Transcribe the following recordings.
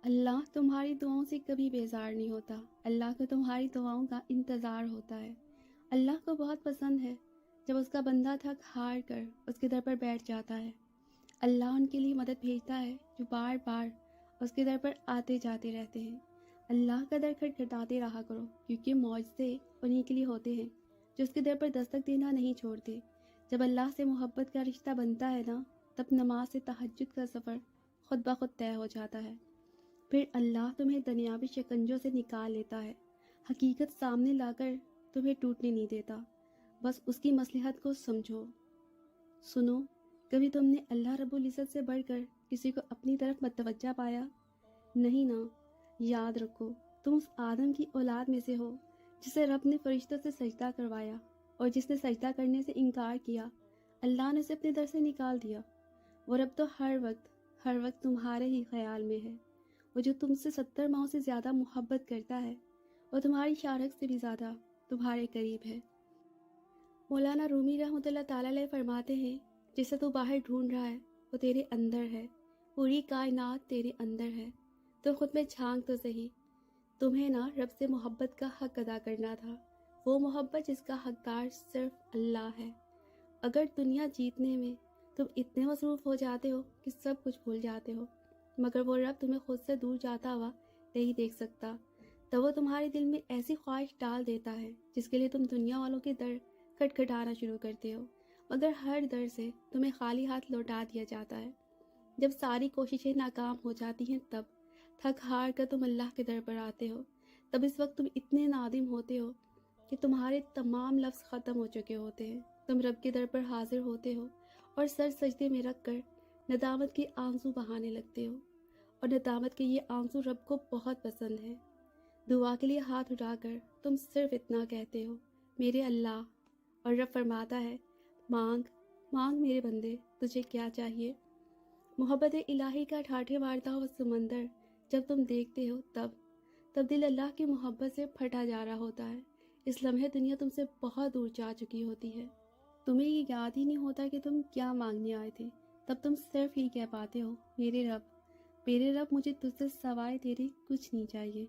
اللہ تمہاری دعاؤں سے کبھی بیزار نہیں ہوتا۔ اللہ کو تمہاری دعاؤں کا انتظار ہوتا ہے۔ اللہ کو بہت پسند ہے جب اس کا بندہ تھک ہار کر اس کے در پر بیٹھ جاتا ہے۔ اللہ ان کے لیے مدد بھیجتا ہے جو بار بار اس کے در پر آتے جاتے رہتے ہیں۔ اللہ کا در کھٹکھٹاتے رہا کرو، کیونکہ معجزے انہی کے لیے ہوتے ہیں جو اس کے در پر دستک دینا نہیں چھوڑتے۔ جب اللہ سے محبت کا رشتہ بنتا ہے نا، تب نماز سے تہجد کا سفر خود بخود طے ہو جاتا ہے۔ پھر اللہ تمہیں دنیاوی شکنجوں سے نکال لیتا ہے، حقیقت سامنے لا کر تمہیں ٹوٹنے نہیں دیتا۔ بس اس کی مصلحت کو سمجھو۔ سنو، کبھی تم نے اللہ رب العزت سے بڑھ کر کسی کو اپنی طرف متوجہ پایا؟ نہیں نا۔ یاد رکھو، تم اس آدم کی اولاد میں سے ہو جسے رب نے فرشتوں سے سجدہ کروایا، اور جس نے سجدہ کرنے سے انکار کیا اللہ نے اسے اپنے در سے نکال دیا۔ وہ رب تو ہر وقت تمہارے ہی خیال میں ہے۔ وہ جو تم سے 70 ماؤں سے زیادہ محبت کرتا ہے، وہ تمہاری شارک سے بھی زیادہ تمہارے قریب ہے۔ مولانا رومی رحمۃ اللہ تعالیٰ علیہ فرماتے ہیں، جسے تو باہر ڈھونڈ رہا ہے وہ تیرے اندر ہے، پوری کائنات تیرے اندر ہے۔ تو خود میں جھانک تو صحیح۔ تمہیں نا رب سے محبت کا حق ادا کرنا تھا، وہ محبت جس کا حقدار صرف اللہ ہے۔ اگر دنیا جیتنے میں تم اتنے مصروف ہو جاتے ہو کہ سب کچھ بھول جاتے ہو، مگر وہ رب تمہیں خود سے دور جاتا ہوا نہیں دیکھ سکتا، تب وہ تمہارے دل میں ایسی خواہش ڈال دیتا ہے جس کے لیے تم دنیا والوں کے در کھٹکھٹانا شروع کرتے ہو، مگر ہر در سے تمہیں خالی ہاتھ لوٹا دیا جاتا ہے۔ جب ساری کوششیں ناکام ہو جاتی ہیں، تب تھک ہار کر تم اللہ کے در پر آتے ہو۔ تب اس وقت تم اتنے نادم ہوتے ہو کہ تمہارے تمام لفظ ختم ہو چکے ہوتے ہیں۔ تم رب کے در پر حاضر ہوتے ہو اور سر سجدے میں رکھ کر ندامت کے آنسو بہانے لگتے ہو، اور ندامت کے یہ آنسو رب کو بہت پسند ہے۔ دعا کے لیے ہاتھ اٹھا کر تم صرف اتنا کہتے ہو، میرے اللہ، اور رب فرماتا ہے، مانگ مانگ میرے بندے، تجھے کیا چاہیے۔ محبت الہی کا ٹھاٹھے مارتا ہوا سمندر جب تم دیکھتے ہو، تب دل اللہ کی محبت سے پھٹا جا رہا ہوتا ہے۔ اس لمحے دنیا تم سے بہت دور جا چکی ہوتی ہے، تمہیں یہ یاد ہی نہیں ہوتا کہ تم کیا مانگنے آئے تھے۔ تب تم صرف ہی کہہ پاتے ہو، میرے رب مجھے تجھ سے سوائے تیرے کچھ نہیں چاہیے۔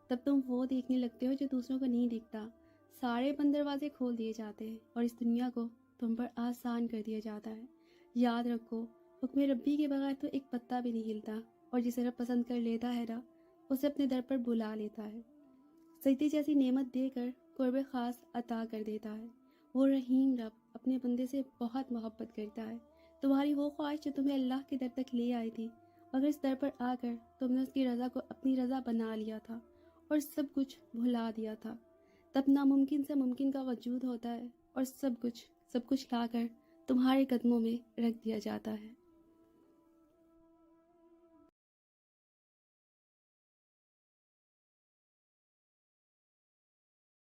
تب تم وہ دیکھنے لگتے ہو جو دوسروں کو نہیں دکھتا۔ سارے بند دروازے کھول دیے جاتے ہیں اور اس دنیا کو تم پر آسان کر دیا جاتا ہے۔ یاد رکھو، حکم ربی کے بغیر تو ایک پتا بھی نہیں ہلتا، اور جسے رب پسند کر لیتا ہے نا، اسے اپنے در پر بلا لیتا ہے، سجدے جیسی نعمت دے کر قرب خاص عطا کر دیتا ہے۔ وہ رحیم رب اپنے بندے سے بہت محبت کرتا ہے۔ تمہاری وہ خواہش جو تمہیں اللہ کے در تک لے آئی تھی، مگر اس در پر آ کر تم نے اس کی رضا کو اپنی رضا بنا لیا تھا اور سب کچھ بھلا دیا تھا۔ تب ناممکن سے ممکن کا وجود ہوتا ہے، اور سب کچھ لا کر تمہارے قدموں میں رکھ دیا جاتا ہے۔